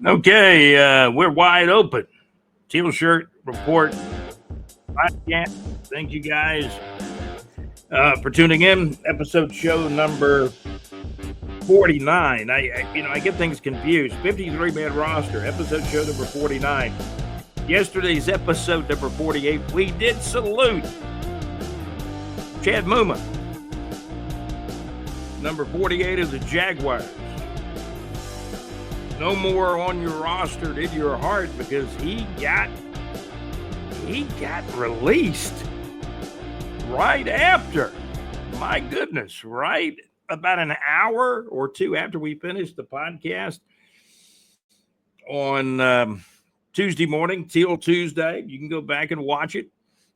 Okay, we're wide open. Teal Shirt Report podcast. Thank you guys for tuning in. Episode show number 49. I get things confused. 53 man roster. Episode show number 49. Yesterday's episode number 48. We did salute Chad Muma, number 48 of the Jaguars. No more on your roster in your heart because he got released right after. My goodness, right about an hour or two after we finished the podcast on Tuesday morning, Teal Tuesday. You can go back and watch it.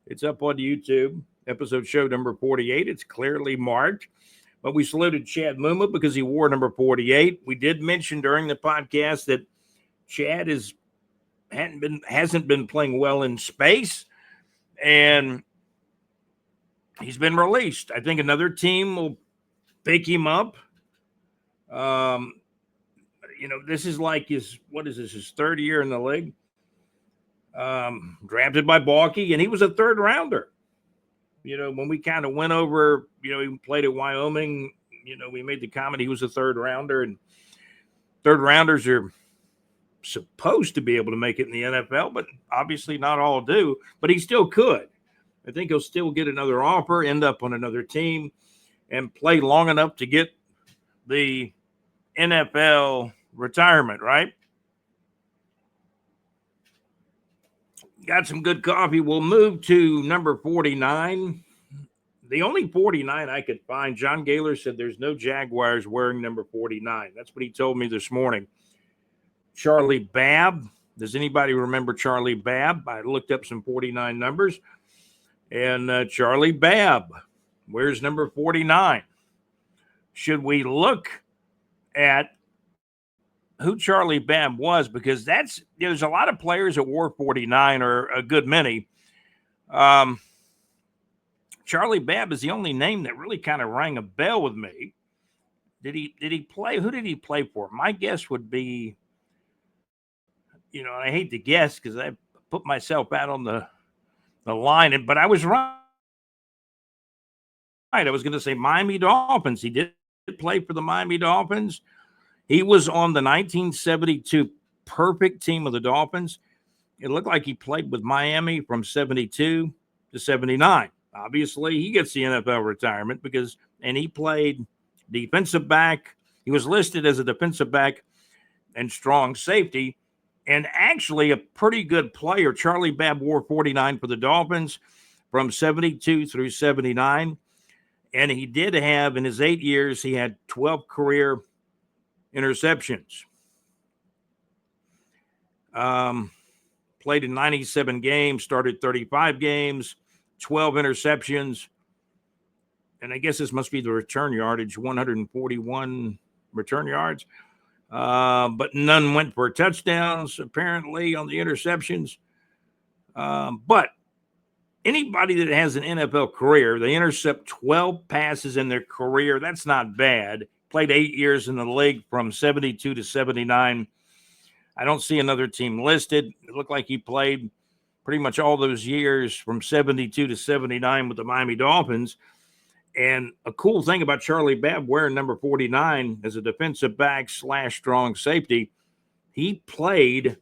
It's up on YouTube. Episode show number 48. It's clearly marked. But we saluted Chad Muma because he wore number 48. We did mention during the podcast that Chad hasn't been playing well in space, and he's been released. I think another team will pick him up. This is like his third year in the league. Drafted by Balky, and he was a third rounder. When we kind of went over, he played at Wyoming, we made the comment he was a third rounder, and third rounders are supposed to be able to make it in the NFL, but obviously not all do, but he still could. I think he'll still get another offer, end up on another team, and play long enough to get the NFL retirement, right? Got some good coffee. We'll move to number 49. The only 49 I could find, John Gaylor said there's no Jaguars wearing number 49. That's what he told me this morning. Charlie Babb. Does anybody remember Charlie Babb? I looked up some 49 numbers. And Charlie Babb wears number 49. Should we look at who Charlie Babb was? Because there's a lot of players that wore 49, or a good many. Charlie Babb is the only name that really kind of rang a bell with me. Did he play? Who did he play for? My guess would be, I hate to guess because I put myself out on the line, but I was right. I was going to say Miami Dolphins. He did play for the Miami Dolphins. He was on the 1972 perfect team of the Dolphins. It looked like he played with Miami from 72 to 79. Obviously, he gets the NFL retirement and he played defensive back. He was listed as a defensive back and strong safety, and actually a pretty good player. Charlie Babb wore 49 for the Dolphins from 72 through 79. And he did have, in his 8 years, he had 12 career interceptions. Played in 97 games, started 35 games, 12 interceptions. And I guess this must be the return yardage, 141 return yards. But none went for touchdowns, apparently, on the interceptions. But anybody that has an NFL career, they intercept 12 passes in their career. That's not bad. Played 8 years in the league from 72 to 79. I don't see another team listed. It looked like he played pretty much all those years from 72 to 79 with the Miami Dolphins. And a cool thing about Charlie Babb wearing number 49 as a defensive back / strong safety, he played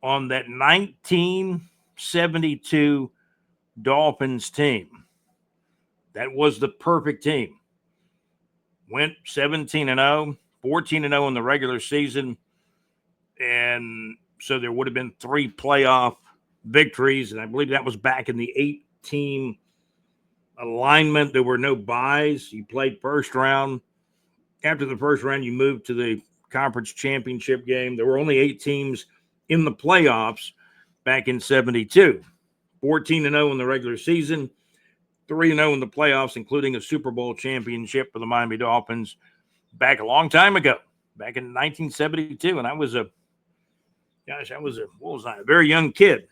on that 1972 Dolphins team. That was the perfect team. Went 17-0, 14-0 in the regular season. And so there would have been 3 playoff victories. And I believe that was back in the 8-team alignment. There were no byes. You played first round. After the first round, you moved to the conference championship game. There were only 8 teams in the playoffs back in 72. 14-0 in the regular season, 3-0 in the playoffs, including a Super Bowl championship for the Miami Dolphins back a long time ago, back in 1972. And I was a very young kid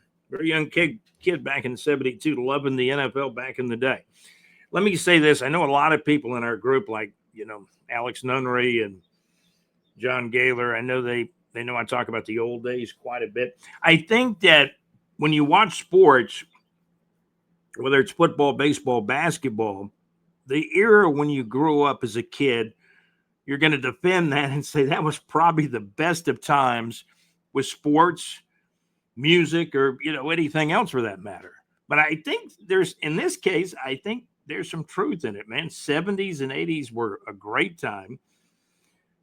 back in 72, loving the NFL back in the day. Let me say this. I know a lot of people in our group, like, Alex Nunnery and John Gaylor, I know they They know I talk about the old days quite a bit. I think that when you watch sports, whether it's football, baseball, basketball, the era when you grew up as a kid, you're going to defend that and say that was probably the best of times with sports, music, or anything else for that matter. But I think in this case, I think there's some truth in it, man. 70s and 80s were a great time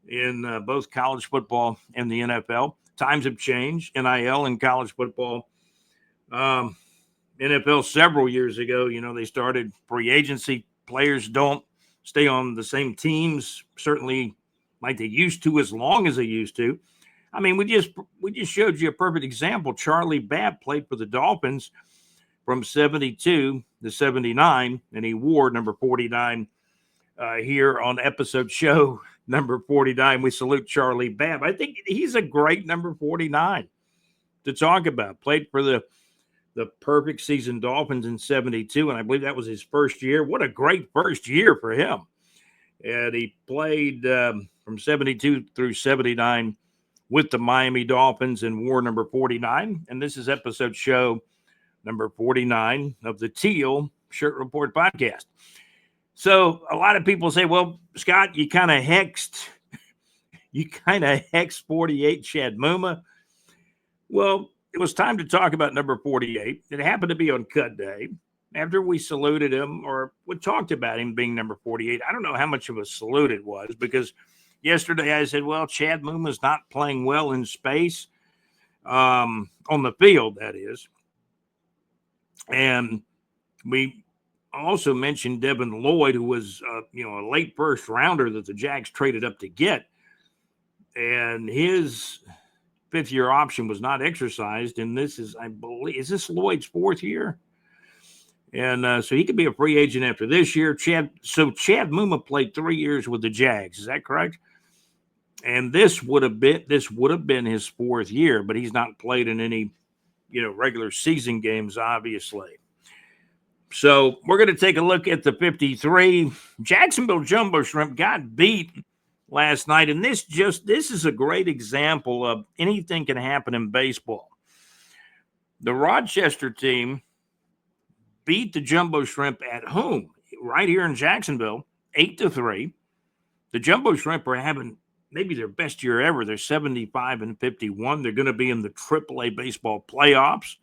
in both college football and the NFL. Times have changed. NIL in college football. NFL several years ago, they started free agency. Players don't stay on the same teams, certainly like they used to, as long as they used to. I mean, we just showed you a perfect example. Charlie Babb played for the Dolphins from 72 to 79, and he wore number 49 here on episode show number 49. We salute Charlie Babb. I think he's a great number 49 to talk about. Played for the perfect season Dolphins in 72, and I believe that was his first year. What a great first year for him. And he played from 72 through 79 with the Miami Dolphins and wore number 49. And this is episode show number 49 of the TEAL Shirt Report podcast. So a lot of people say, well, Scott, you kind of hexed 48 Chad Muma. Well, it was time to talk about number 48. It happened to be on cut day. After we saluted him, or we talked about him being number 48, I don't know how much of a salute it was, because yesterday I said, well, Chad Muma's not playing well in space, on the field, that is. And we also mentioned Devin Lloyd, who was, a late first rounder that the Jags traded up to get. And his fifth-year option was not exercised. And this is, I believe, is this Lloyd's fourth year? And so he could be a free agent after this year. Chad Muma played 3 years with the Jags. Is that correct? And this would have been his fourth year, but he's not played in any, regular season games, obviously. So we're going to take a look at the 53. Jacksonville Jumbo Shrimp got beat last night, and this is a great example of anything can happen in baseball. The Rochester team beat the Jumbo Shrimp at home right here in Jacksonville, 8-3. The Jumbo Shrimp are having maybe their best year ever. They're 75-51. They're going to be in the AAA baseball playoffs,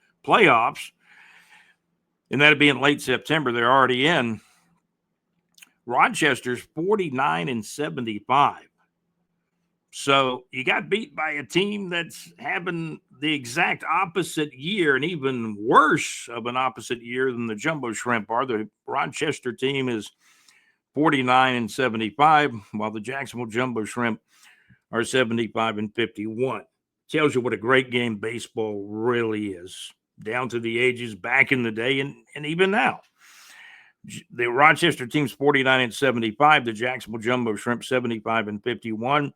and that'll be in late September. They're already in. Rochester's 49-75. So you got beat by a team that's having the exact opposite year, and even worse of an opposite year than the Jumbo Shrimp are. The Rochester team is 49-75, while the Jacksonville Jumbo Shrimp are 75-51. Tells you what a great game baseball really is, down to the ages back in the day and even now. The Rochester team's 49-75, the Jacksonville Jumbo Shrimp 75-51.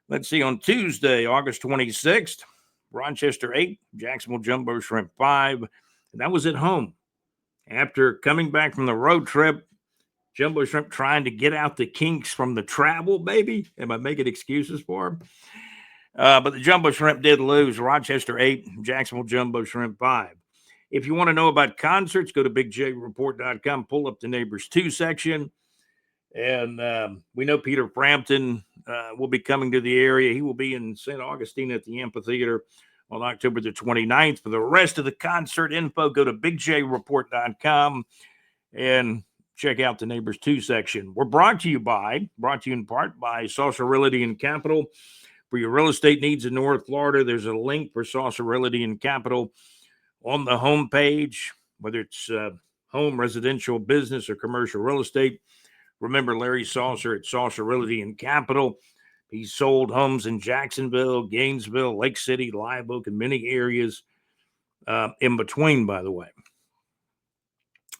Let's see, on Tuesday, August 26th, Rochester 8, Jacksonville Jumbo Shrimp 5, and that was at home. After coming back from the road trip, Jumbo Shrimp trying to get out the kinks from the travel, baby. Am I making excuses for them? But the Jumbo Shrimp did lose. Rochester 8, Jacksonville Jumbo Shrimp 5. If you want to know about concerts, go to bigjreport.com, pull up the Neighbors 2 section. And we know Peter Frampton will be coming to the area. He will be in St. Augustine at the amphitheater on October the 29th. For the rest of the concert info, go to bigjreport.com and check out the Neighbors 2 section. We're brought to you in part by Saucer Realty and Capital. For your real estate needs in North Florida, there's a link for Saucer Realty and Capital on the homepage, whether it's home, residential, business, or commercial real estate. Remember Larry Saucer at Saucer Realty and Capital. He's sold homes in Jacksonville, Gainesville, Lake City, Live Oak, and many areas in between, by the way.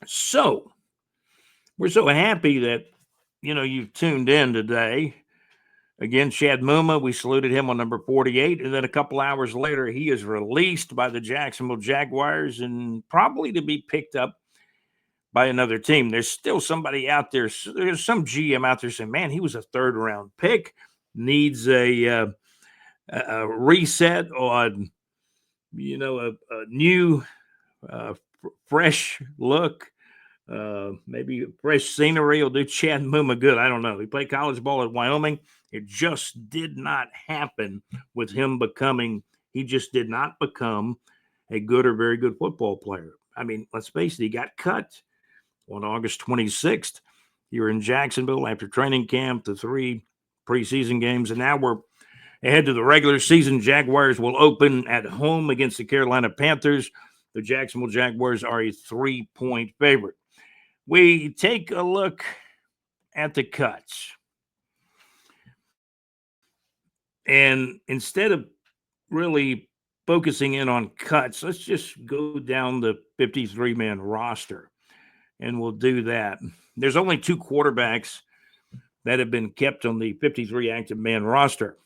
So we're so happy that, you've tuned in today. Again, Chad Muma, we saluted him on number 48, and then a couple hours later, he is released by the Jacksonville Jaguars and probably to be picked up by another team. There's still somebody out there. There's some GM out there saying, man, he was a third-round pick, needs a a reset on, a new, fresh look. Maybe fresh scenery will do Chad Muma good. I don't know. He played college ball at Wyoming. It just did not happen with him becoming. He just did not become a good or very good football player. I mean, let's face it, he got cut on August 26th. You were in Jacksonville after training camp, the 3 preseason games, and now we're ahead to the regular season. Jaguars will open at home against the Carolina Panthers. The Jacksonville Jaguars are a 3-point favorite. We take a look at the cuts. And instead of really focusing in on cuts, let's just go down the 53-man roster, and we'll do that. There's only 2 quarterbacks that have been kept on the 53 active man roster,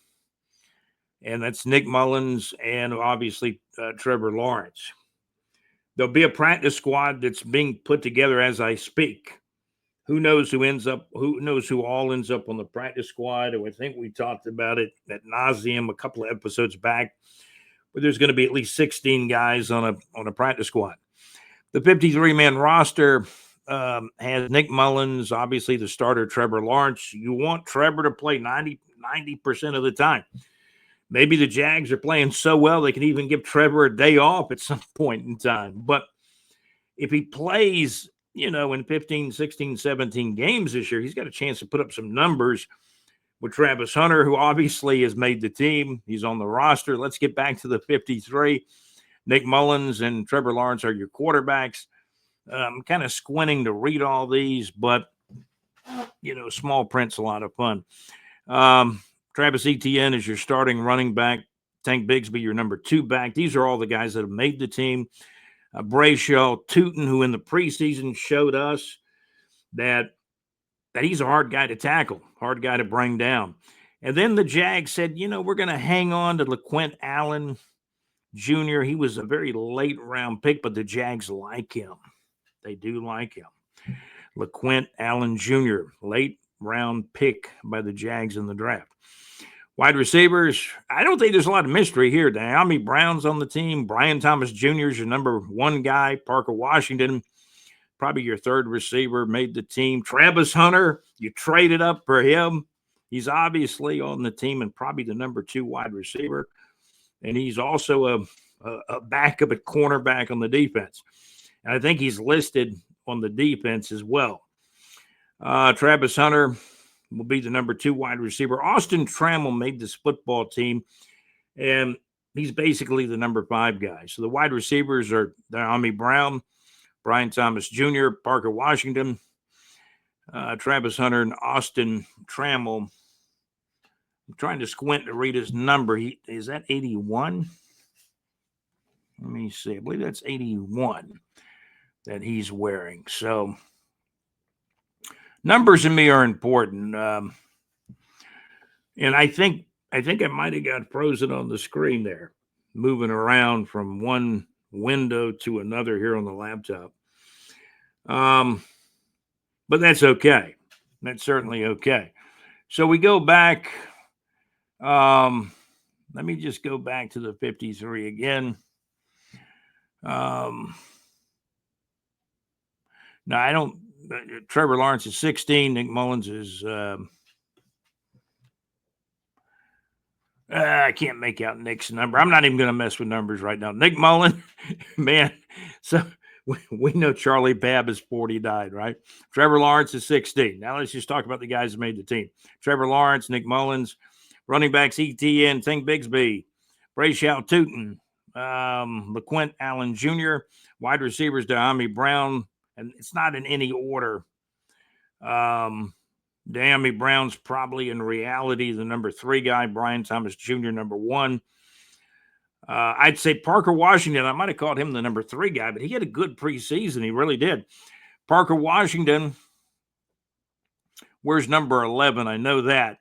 and that's Nick Mullins and obviously Trevor Lawrence. There'll be a practice squad that's being put together as I speak. Who knows who all ends up on the practice squad? I think we talked about it ad nauseum a couple of episodes back, but there's going to be at least 16 guys on a practice squad. The 53-man roster has Nick Mullins, obviously the starter, Trevor Lawrence. You want Trevor to play 90% of the time. Maybe the Jags are playing so well they can even give Trevor a day off at some point in time. But if he plays, in 15, 16, 17 games this year, he's got a chance to put up some numbers with Travis Hunter, who obviously has made the team. He's on the roster. Let's get back to the 53. Nick Mullins and Trevor Lawrence are your quarterbacks. I'm kind of squinting to read all these, but, small print's a lot of fun. Travis Etienne is your starting running back. Tank Bigsby, your number 2 back. These are all the guys that have made the team. Brayshaw Tootin, who in the preseason showed us that he's a hard guy to tackle, hard guy to bring down. And then the Jags said, we're going to hang on to LaQuint Allen Jr. He was a very late round pick, but the Jags like him. They do like him. LaQuint Allen Jr., late round pick by the Jags in the draft. Wide receivers, I don't think there's a lot of mystery here. Diami Brown's on the team. Brian Thomas Jr. is your number 1 guy. Parker Washington, probably your 3rd receiver, made the team. Travis Hunter, you traded up for him. He's obviously on the team and probably the number 2 wide receiver. And he's also a backup at cornerback on the defense. And I think he's listed on the defense as well. Travis Hunter will be the number 2 wide receiver. Austin Trammell made this football team, and he's basically the number 5 guy. So the wide receivers are Diami Brown, Brian Thomas Jr., Parker Washington, Travis Hunter, and Austin Trammell. I'm trying to squint to read his number. Is that 81? Let me see. I believe that's 81 that he's wearing. So numbers to me are important. And I think I might have got frozen on the screen there, moving around from one window to another here on the laptop. But that's okay. That's certainly okay. So we go back. Let me just go back to the 53 again. No, I don't. Trevor Lawrence is 16. Nick Mullins is. I can't make out Nick's number. I'm not even going to mess with numbers right now. Nick Mullins, man. So we know Charlie Babb is 40, died, right? Trevor Lawrence is 16. Now let's just talk about the guys who made the team. Trevor Lawrence, Nick Mullins, running backs ETN, Tank Bigsby, Brayshaw Tootin, LaQuint Allen Jr., wide receivers Diami Brown, and it's not in any order. Diami Brown's probably in reality the number 3 guy. Brian Thomas Jr. number 1. I'd say Parker Washington. I might have called him the number 3 guy, but he had a good preseason. He really did. Parker Washington, where's number 11? I know that.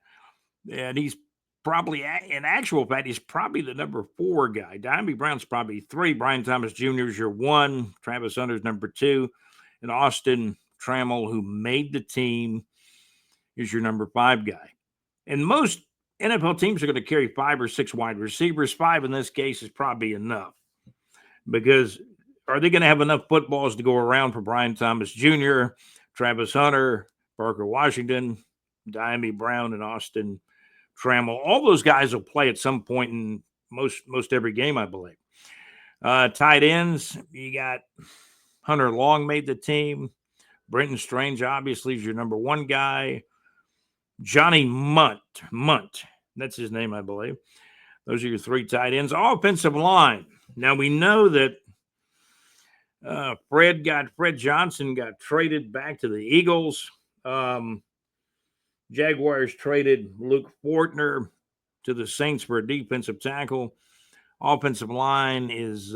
And he's probably, in actual fact, he's probably the number 4 guy. Diami Brown's probably 3. Brian Thomas Jr. is your 1. Travis Hunter's number 2. And Austin Trammell, who made the team, is your number 5 guy. And NFL teams are going to carry 5 or 6 wide receivers. 5 in this case is probably enough, because are they going to have enough footballs to go around for Brian Thomas Jr., Travis Hunter, Parker Washington, Diami Brown, and Austin Trammell? All those guys will play at some point in most every game, I believe. Tight ends, you got Hunter Long made the team. Brenton Strange, obviously, is your number 1 guy. Johnny Munt, that's his name, I believe. Those are your 3 tight ends. Offensive line. Now, we know that Fred Johnson got traded back to the Eagles. Jaguars traded Luke Fortner to the Saints for a defensive tackle. Offensive line is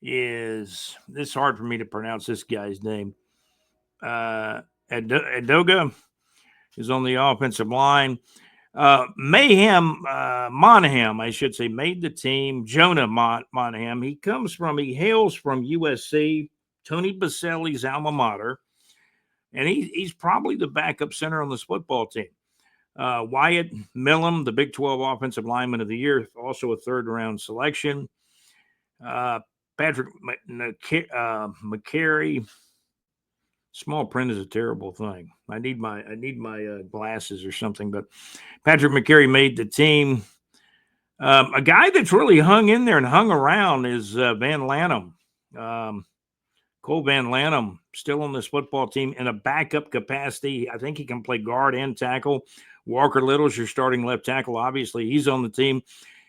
this hard for me to pronounce this guy's name. Edoga is on the offensive line. Monaghan, I should say, made the team. Jonah Monaghan. He hails from USC, Tony Baselli's alma mater, and he's probably the backup center on this football team. Wyatt Millam, the Big 12 Offensive Lineman of the Year, also a 3rd-round selection. Patrick McCary. Small print is a terrible thing. I need my glasses or something. But Patrick McCary made the team. A guy that's really hung in there and hung around is Van Lanham. Cole Van Lanham, still on this football team in a backup capacity. I think he can play guard and tackle. Walker Little's your starting left tackle. Obviously, he's on the team.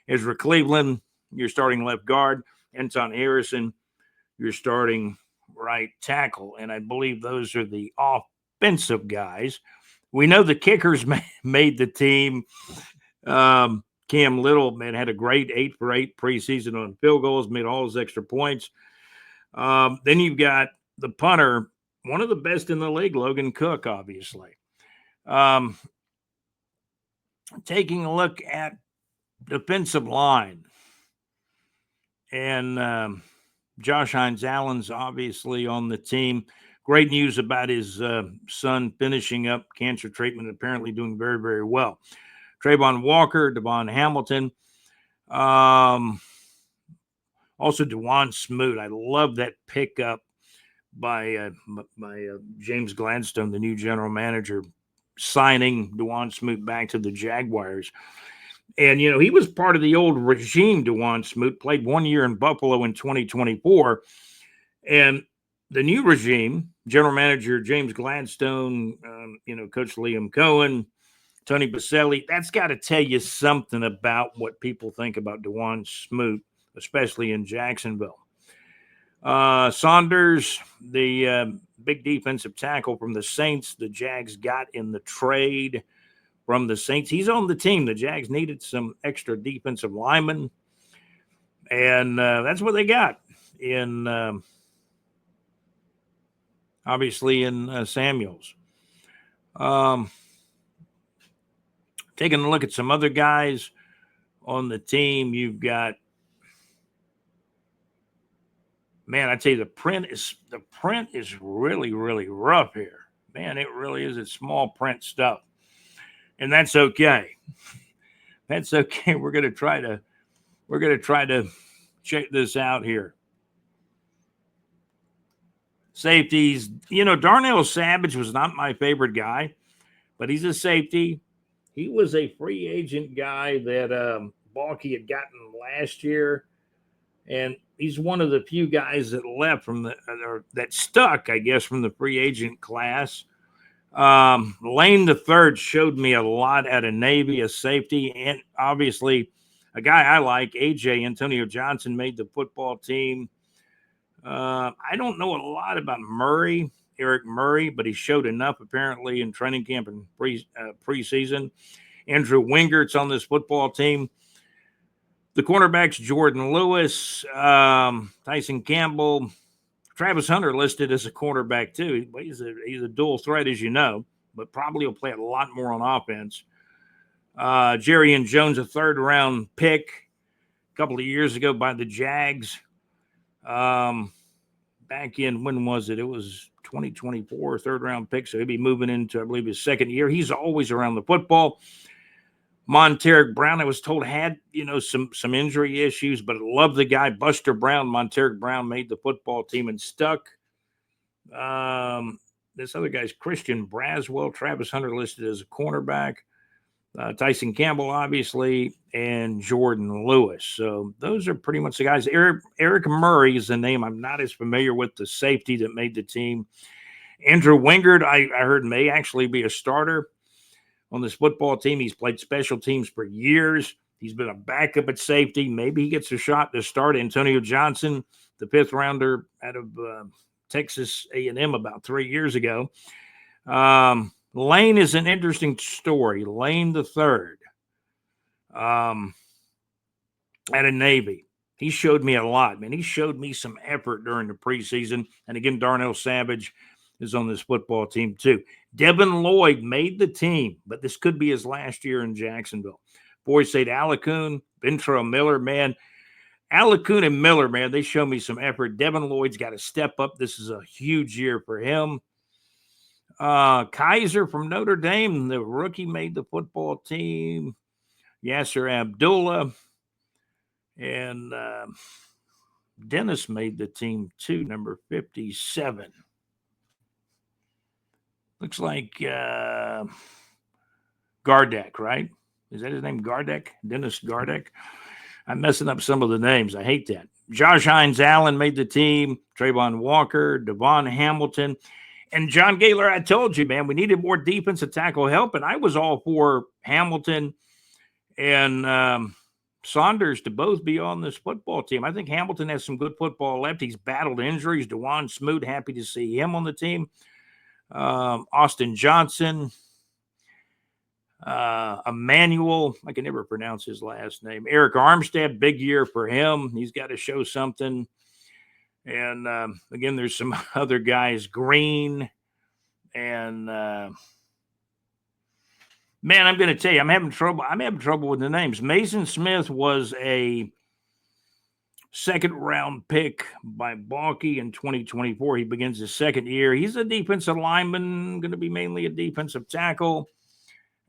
Ezra Cleveland, your starting left guard. Anton Harrison, your starting right tackle. And I believe those are the offensive guys. We know the kickers made the team. Cam Little, man, had a great 8 for 8 preseason on field goals, made all his extra points. Then you've got the punter, one of the best in the league, Logan Cook, obviously. Taking a look at defensive line, and Josh Hines Allen's obviously on the team. Great news about his son finishing up cancer treatment, apparently doing very, very well. Trayvon Walker, Devon Hamilton. Also, Dewan Smoot. I love that pickup by James Gladstone, the new general manager, signing Dewan Smoot back to the Jaguars. And, he was part of the old regime, Dewan Smoot, played 1 year in Buffalo in 2024. And the new regime, general manager James Gladstone, Coach Liam Cohen, Tony Baselli, that's got to tell you something about what people think about Dewan Smoot, especially in Jacksonville. Saunders, the big defensive tackle from the Saints, the Jags got in the trade from the Saints. He's on the team. The Jags needed some extra defensive linemen, and that's what they got in, obviously, in Samuels. Taking a look at some other guys on the team, you've got, man, I tell you, the print is really, really rough here. Man, it really is. It's small print stuff. And that's okay. That's okay. We're gonna try to check this out here. Safeties, Darnell Savage was not my favorite guy, but he's a safety. He was a free agent guy that Balky had gotten last year, and he's one of the few guys that left from that stuck, I guess, from the free agent class. Lane III showed me a lot at a Navy, a safety, and obviously a guy I like, AJ Antonio Johnson, made the football team. I don't know a lot about Eric Murray, but he showed enough apparently in training camp and preseason. Andrew Wingert's on this football team. The cornerbacks, Jordan Lewis, Tyson Campbell, Travis Hunter listed as a cornerback too. He's a dual threat, as you know, but probably will play a lot more on offense. Jerry and Jones, a 3rd-round pick a couple of years ago by the Jags. back in, when was it? It was 2024, third round pick. So he'll be moving into, I believe, his second year. He's always around the football. Monteric Brown, I was told, had, some injury issues, but I love the guy. Buster Brown, Monteric Brown made the football team and stuck. This other guy's Christian Braswell, Travis Hunter listed as a cornerback. Tyson Campbell, obviously, and Jordan Lewis. So those are pretty much the guys. Eric Murray is the name I'm not as familiar with, the safety that made the team. Andrew Wingard, I heard, may actually be a starter on this football team. He's played special teams for years. He's been a backup at safety. Maybe he gets a shot to start. Antonio Johnson, the fifth rounder out of Texas A&M about 3 years ago. Lane is an interesting story. Lane the third, out of Navy. He showed me a lot, man. He showed me some effort during the preseason. And again, Darnell Savage is on this football team too. Devin Lloyd made the team, but this could be his last year in Jacksonville. Boy State Alacoon, Ventrell Miller, man. Alacoon and Miller, man, they show me some effort. Devin Lloyd's got to step up. This is a huge year for him. Kaiser from Notre Dame, the rookie, made the football team. Yasser Abdullah and Dennis made the team too, number 57. Looks like Gardeck, right? Is that his name, Gardeck? Dennis Gardeck? I'm messing up some of the names. I hate that. Josh Hines Allen made the team. Trayvon Walker, Devon Hamilton. And John Gaylor, I told you, man, we needed more defensive tackle help, and I was all for Hamilton and Saunders to both be on this football team. I think Hamilton has some good football left. He's battled injuries. DeJuan Smoot, happy to see him on the team. Austin Johnson, Emmanuel, I can never pronounce his last name. Eric Armstead, big year for him. He's got to show something. And again, there's some other guys, Green, and man, I'm going to tell you, I'm having trouble with the names. Mason Smith was a second round pick by Balky in 2024. He begins his second year. He's a defensive lineman, going to be mainly a defensive tackle.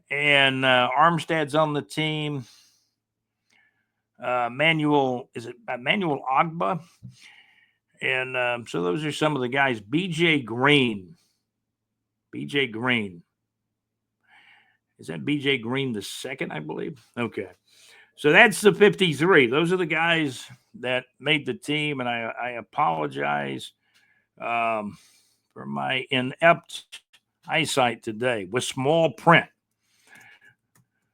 And Armstead's on the team. Manuel Ogba? And so those are some of the guys. BJ Green. Is that BJ Green the second, I believe? Okay. So that's the 53. Those are the guys that made the team. And I apologize for my inept eyesight today with small print.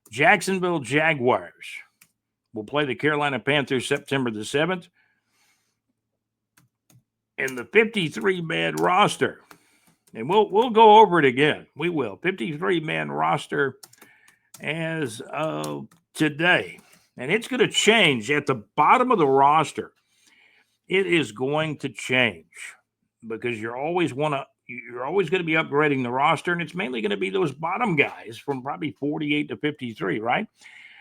Jacksonville Jaguars will play the Carolina Panthers September the 7th. And the 53-man roster, and we'll go over it again. We will. 53-man roster as of today. And it's going to change at the bottom of the roster. It is going to change because you're always going to be upgrading the roster, and it's mainly going to be those bottom guys from probably 48 to 53, right?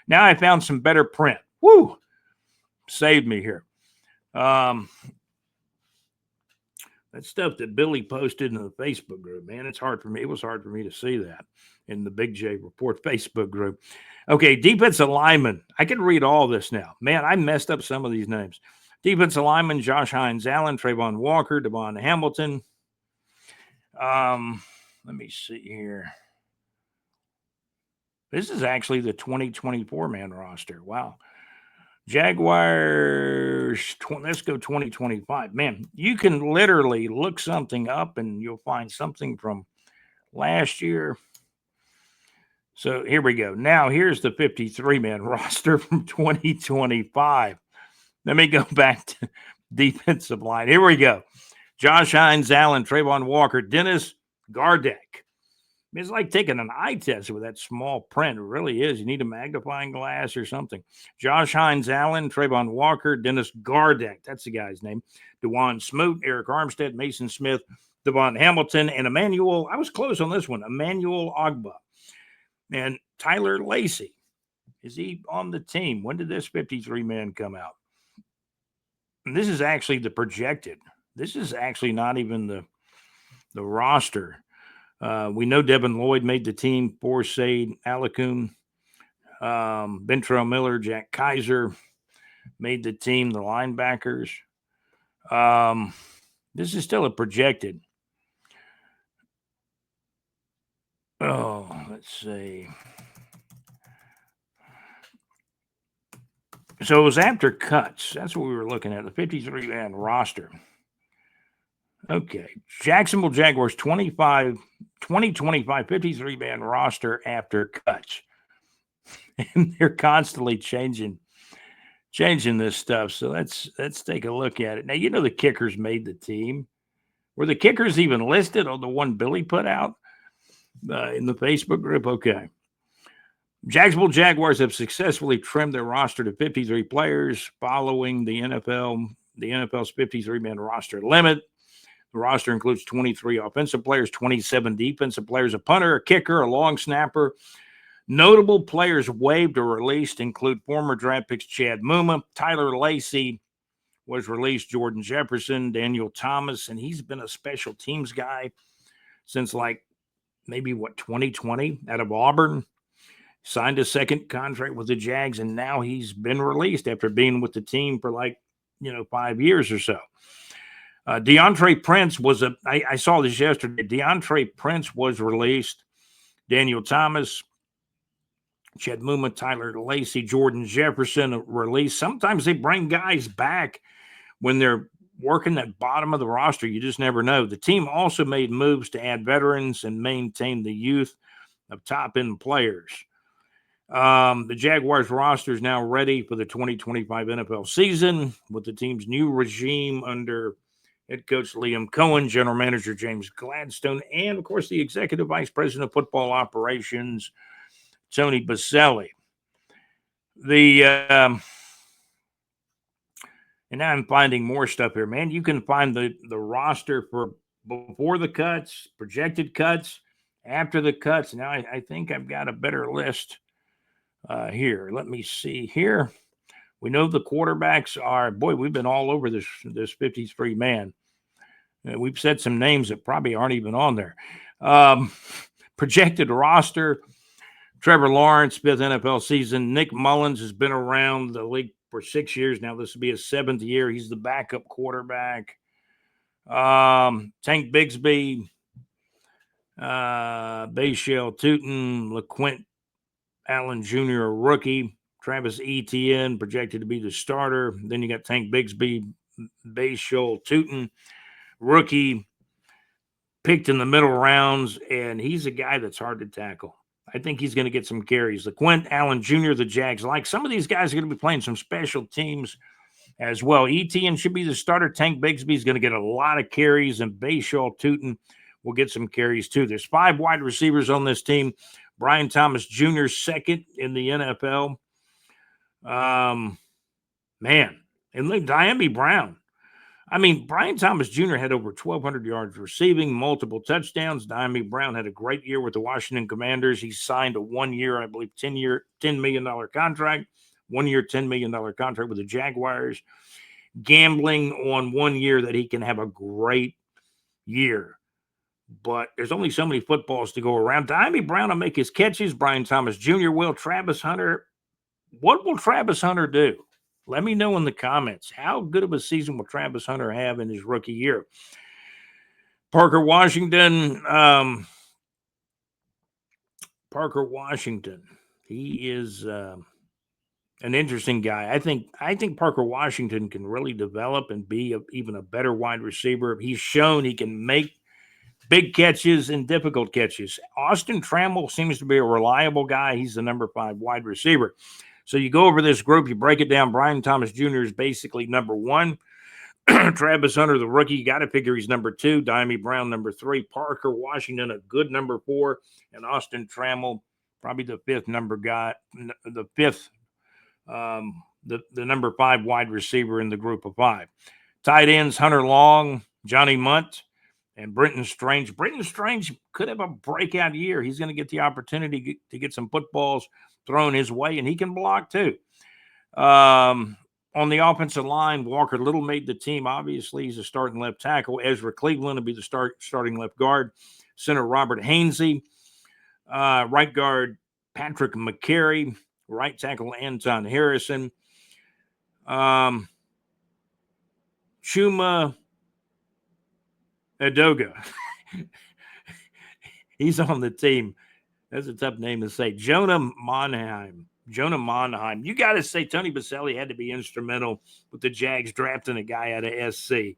Now I found some better print. Woo! Saved me here. That stuff that Billy posted in the Facebook group, man, it's hard for me. It was hard for me to see that in the Big J Report Facebook group. Okay, defensive lineman. I can read all this now. Man, I messed up some of these names. Defensive lineman, Josh Hines Allen, Trayvon Walker, Devon Hamilton. Let me see here. This is actually the 2024-man roster. Wow. Jaguars, let's go 2025. Man, you can literally look something up and you'll find something from last year. So here we go. Now here's the 53-man roster from 2025. Let me go back to defensive line. Here we go. Josh Hines Allen, Trayvon Walker, Dennis Gardeck. It's like taking an eye test with that small print. It really is. You need a magnifying glass or something. Josh Hines Allen, Trayvon Walker, Dennis Gardeck. That's the guy's name. DeJuan Smoot, Eric Armstead, Mason Smith, Devon Hamilton, and Emmanuel. I was close on this one. Emmanuel Ogba. And Tyler Lacey. Is he on the team? When did this 53-man come out? And this is actually the projected this is actually not even the roster. We know Devin Lloyd made the team. Forsade, Alakun, Ventrell Miller, Jack Kaiser made the team. The linebackers. This is still a projected. Oh, let's see. So it was after cuts. That's what we were looking at, the 53-man roster. Okay. Jacksonville Jaguars 2025 53-man roster after cuts. And they're constantly changing this stuff. So let's take a look at it. Now, you know the kickers made the team. Were the kickers even listed on the one Billy put out in the Facebook group? Okay. Jacksonville Jaguars have successfully trimmed their roster to 53 players following the NFL's 53-man roster limit. The roster includes 23 offensive players, 27 defensive players, a punter, a kicker, a long snapper. Notable players waived or released include former draft picks Chad Muma, Tyler Lacey was released, Jordan Jefferson, Daniel Thomas, and he's been a special teams guy since maybe 2020 out of Auburn. Signed a second contract with the Jags, and now he's been released after being with the team for 5 years or so. DeAndre Prince was I saw this yesterday. DeAndre Prince was released. Daniel Thomas, Chad Muma, Tyler Lacey, Jordan Jefferson released. Sometimes they bring guys back when they're working that bottom of the roster. You just never know. The team also made moves to add veterans and maintain the youth of top-end players. The Jaguars roster is now ready for the 2025 NFL season with the team's new regime under head coach Liam Cohen, general manager James Gladstone, and, of course, the executive vice president of football operations, Tony Baselli. And now I'm finding more stuff here, man. You can find the roster for before the cuts, projected cuts, after the cuts. Now I think I've got a better list here. Let me see here. We know the quarterbacks are, we've been all over this 53-man. We've said some names that probably aren't even on there. Projected roster, Trevor Lawrence, 5th NFL season. Nick Mullins has been around the league for 6 years now. This will be his 7th year. He's the backup quarterback. Tank Bigsby, Bayshell Tootin, LeQuint Allen Jr., a rookie. Travis Etienne, projected to be the starter. Then you got Tank Bigsby, Bayshell Tootin, rookie, picked in the middle rounds, and he's a guy that's hard to tackle. I think he's going to get some carries. LeQuint Allen Jr., the Jags like. Some of these guys are going to be playing some special teams as well. Etienne should be the starter. Tank Bigsby is going to get a lot of carries, and Bayshell Tootin will get some carries too. There's 5 wide receivers on this team. Brian Thomas Jr., second in the NFL. Man, and look, Diami Brown. I mean, Brian Thomas Jr. had over 1,200 yards receiving, multiple touchdowns. Diami Brown had a great year with the Washington Commanders. He signed a 1-year, I believe, $10 million contract. 1-year, $10 million contract with the Jaguars. Gambling on 1 year that he can have a great year. But there's only so many footballs to go around. Diami Brown will make his catches. Brian Thomas Jr. will. Travis Hunter. What will Travis Hunter do? Let me know in the comments. How good of a season will Travis Hunter have in his rookie year? Parker Washington. He is an interesting guy. I think Parker Washington can really develop and be even a better wide receiver. He's shown he can make big catches and difficult catches. Austin Trammell seems to be a reliable guy. He's the number 5 wide receiver. So you go over this group, you break it down. Brian Thomas Jr. is basically number 1. Travis Hunter, the rookie, you got to figure he's number 2. Diami Brown, number 3. Parker Washington, a good number 4. And Austin Trammell, probably the 5th number guy, the 5th, the number 5 wide receiver in the group of 5. Tight ends, Hunter Long, Johnny Munt, and Brenton Strange. Brenton Strange could have a breakout year. He's going to get the opportunity to get some footballs thrown his way, and he can block too. On the offensive line, Walker Little made the team. Obviously, he's a starting left tackle. Ezra Cleveland will be the starting left guard. Center Robert Hainsey. Right guard Patrick McCary. Right tackle Anton Harrison. Chuma Edoga. He's on the team. That's a tough name to say. Jonah Monheim. You got to say Tony Baselli had to be instrumental with the Jags drafting a guy out of SC.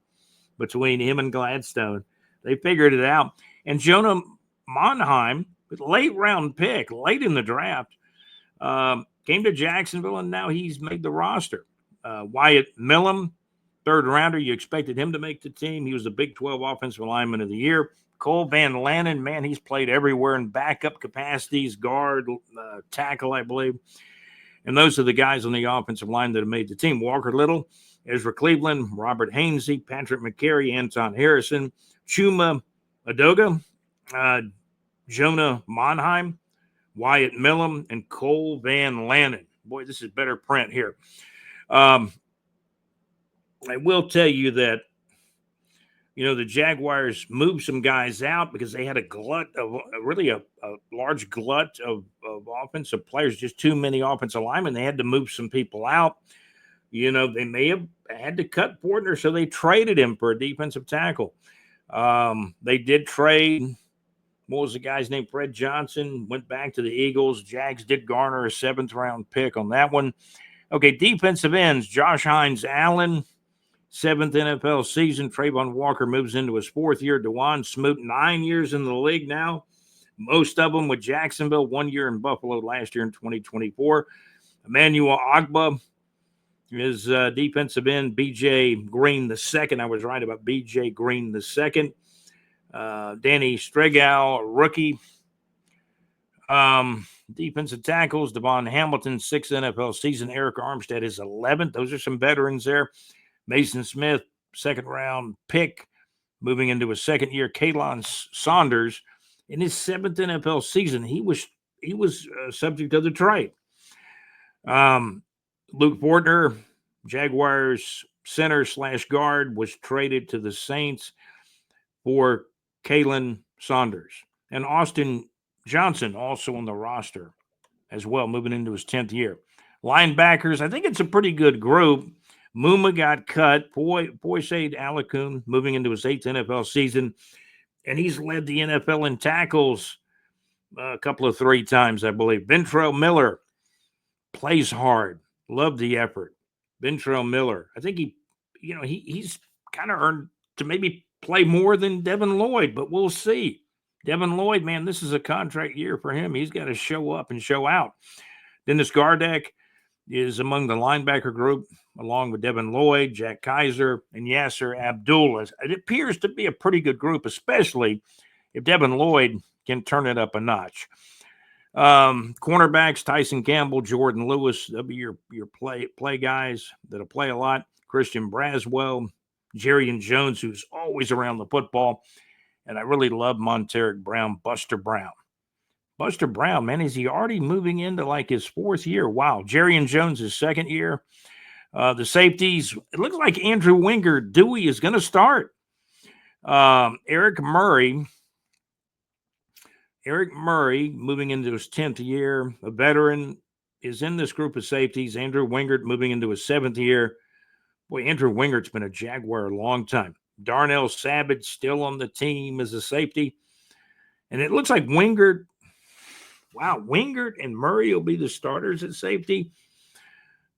Between him and Gladstone, they figured it out. And Jonah Monheim, late round pick, late in the draft, came to Jacksonville, and now he's made the roster. Wyatt Millam, third rounder. You expected him to make the team. He was the Big 12 Offensive Lineman of the Year. Cole Van Lanen, man, he's played everywhere in backup capacities, guard, tackle, I believe. And those are the guys on the offensive line that have made the team. Walker Little, Ezra Cleveland, Robert Hainsey, Patrick McCary, Anton Harrison, Chuma Edoga, Jonah Monheim, Wyatt Millam, and Cole Van Lanen. Boy, this is better print here. I will tell you that, the Jaguars moved some guys out because they had a large glut of offensive players, just too many offensive linemen. They had to move some people out. They may have had to cut Fortner, so they traded him for a defensive tackle. They did trade. What was the guy's name? Fred Johnson went back to the Eagles. Jags did garner a 7th-round pick on that one. Okay, defensive ends, Josh Hines-Allen, 7th NFL season. Trayvon Walker moves into his 4th year. DeJuan Smoot, 9 years in the league now. Most of them with Jacksonville, 1 year in Buffalo last year in 2024. Emmanuel Ogbah is defensive end. B.J. Green II. I was right about B.J. Green II. Danny Stregal, rookie. Defensive tackles, Devon Hamilton, 6th NFL season. Eric Armstead is 11th. Those are some veterans there. Mason Smith, 2nd-round pick, moving into his 2nd year. Kalon Saunders, in his 7th NFL season, he was subject to the trade. Luke Fortner, Jaguars center/guard, was traded to the Saints for Kalon Saunders. And Austin Johnson also on the roster as well, moving into his 10th year. Linebackers, I think it's a pretty good group. Muma got cut. Poisade Alakun moving into his 8th NFL season, and he's led the NFL in tackles a couple of 3 times, I believe. Ventrell Miller plays hard. Love the effort. Ventrell Miller. I think he's kind of earned to maybe play more than Devin Lloyd, but we'll see. Devin Lloyd, man, this is a contract year for him. He's got to show up and show out. Dennis Gardeck is among the linebacker group, along with Devin Lloyd, Jack Kaiser, and Yasser Abdullah. It appears to be a pretty good group, especially if Devin Lloyd can turn it up a notch. Cornerbacks, Tyson Campbell, Jordan Lewis, they'll be your play guys that'll play a lot. Christian Braswell, Jerrion Jones, who's always around the football. And I really love Monteric Brown, Buster Brown. Buster Brown, man, is he already moving into like his 4th year? Wow. Jerrion Jones, his 2nd year. The safeties, it looks like Andrew Wingard Dewey is going to start. Eric Murray, moving into his 10th year. A veteran is in this group of safeties. Andrew Wingard moving into his 7th year. Boy, Andrew Wingard's been a Jaguar a long time. Darnell Savage still on the team as a safety. And it looks like Wingard and Murray will be the starters at safety.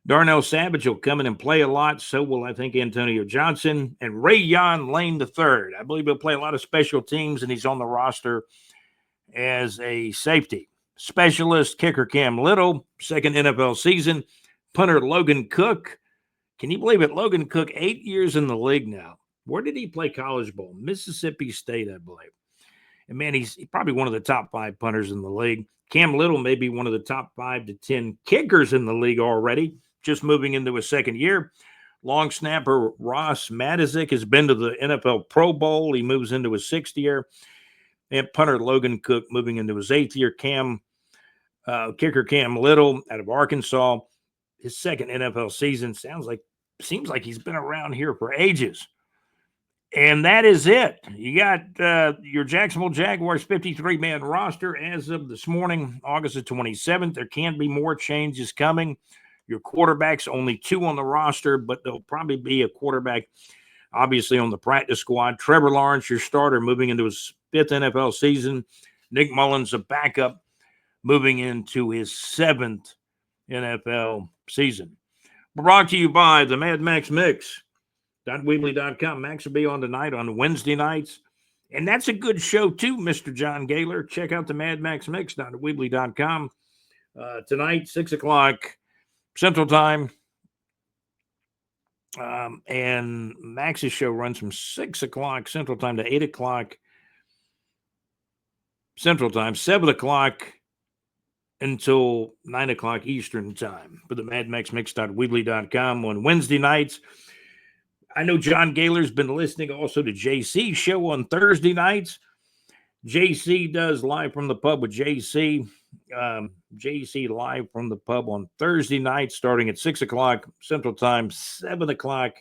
Darnell Savage will come in and play a lot. So will, I think, Antonio Johnson and Rayon Lane III. I believe he'll play a lot of special teams, and he's on the roster as a safety. Specialist kicker Cam Little, 2nd NFL season. Punter Logan Cook. Can you believe it? Logan Cook, 8 years in the league now. Where did he play college ball? Mississippi State, I believe. And, man, he's probably one of the top 5 punters in the league. Cam Little may be one of the top 5 to 10 kickers in the league already, just moving into his 2nd year. Long snapper Ross Matizik has been to the NFL Pro Bowl. He moves into his 6th year. And punter Logan Cook moving into his 8th year. Kicker Cam Little out of Arkansas, his 2nd NFL season. Sounds like seems like he's been around here for ages. And that is it. You got your Jacksonville Jaguars 53-man roster as of this morning, August the 27th. There can be more changes coming. Your quarterbacks, only 2 on the roster, but there'll probably be a quarterback, obviously, on the practice squad. Trevor Lawrence, your starter, moving into his 5th NFL season. Nick Mullins, a backup, moving into his 7th NFL season. Brought to you by the Mad Max Mix. Weebly.com. Max will be on tonight on Wednesday nights. And that's a good show, too, Mr. John Gaylor. Check out the Mad Max Mix down at Weebly.com. Tonight, 6 o'clock Central Time. And Max's show runs from 6 o'clock Central Time to 8 o'clock Central Time, 7 o'clock until 9 o'clock Eastern Time. For the Mad Max Mix.weebly.com on Wednesday nights. I know John Gaylor's been listening also to JC's show on Thursday nights. JC does Live from the Pub with JC. JC Live from the Pub on Thursday night, starting at 6 o'clock Central Time, 7 o'clock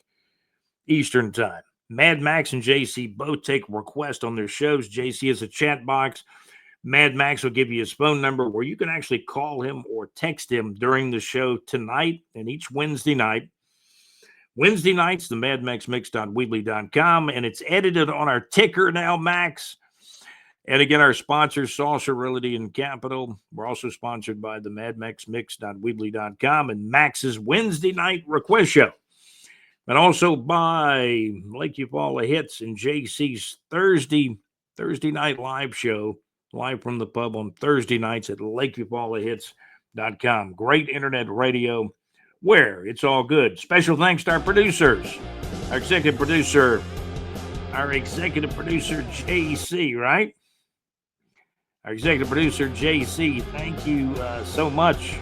Eastern Time. Mad Max and JC both take requests on their shows. JC has a chat box. Mad Max will give you his phone number where you can actually call him or text him during the show tonight and each Wednesday night. Wednesday nights, the Mad Max Mix.weebly.com, and it's edited on our ticker now, Max. And again, our sponsors, Saucer Realty and Capital. We're also sponsored by the Mad Max Mix.weebly.com and Max's Wednesday night request show. And also by Lakeview Fall of Hits and JC's Thursday night live show, live from the pub on Thursday nights at LakeviewFallofHits.com. Great internet radio where it's all good. Special thanks to our producers, our executive producer, JC, right? Our executive producer, JC, thank you so much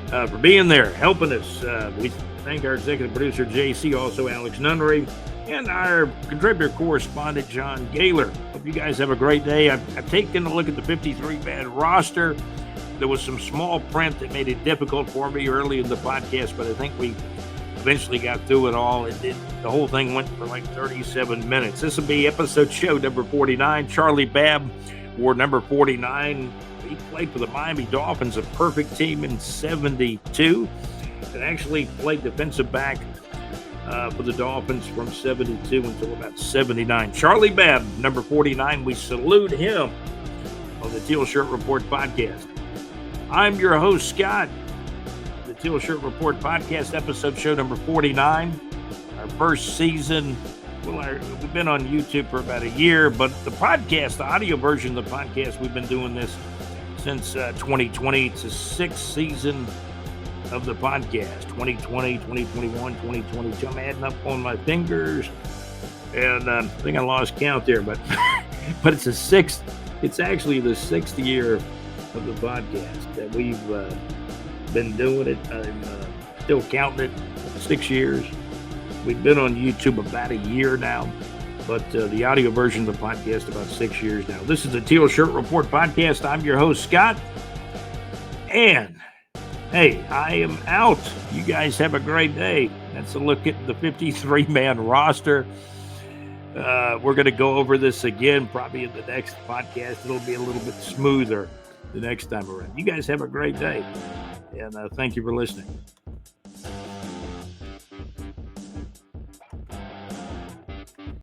for being there, helping us. We thank our executive producer, JC, also Alex Nunnery, and our contributor correspondent, John Gaylor. Hope you guys have a great day. I've taken a look at the 53-man roster. There was some small print that made it difficult for me early in the podcast, but I think we eventually got through it all. The whole thing went for like 37 minutes. This will be episode show number 49. Charlie Babb wore number 49. He played for the Miami Dolphins, a perfect team in 72, and actually played defensive back for the Dolphins from 72 until about 79. Charlie Babb, number 49. We salute him on the Teal Shirt Report podcast. I'm your host, Scott. The Teal Shirt Report podcast, episode show number 49. Our first season. We've been on YouTube for about a year, but the podcast, the audio version of the podcast, we've been doing this since 2020. It's the 6th season of the podcast. 2020, 2021, 2022. I'm adding up on my fingers, and I think I lost count there, but it's the 6th. It's actually the 6th year of the podcast that we've been doing it. I'm still counting it. 6 years. We've been on YouTube about a year now, but the audio version of the podcast about 6 years now. This is the Teal Shirt Report podcast. I'm your host, Scott, and hey, I am out. You guys have a great day. That's a look at the 53-man roster. We're going to go over this again probably in the next podcast. It'll be a little bit smoother the next time around. You guys have a great day, and thank you for listening.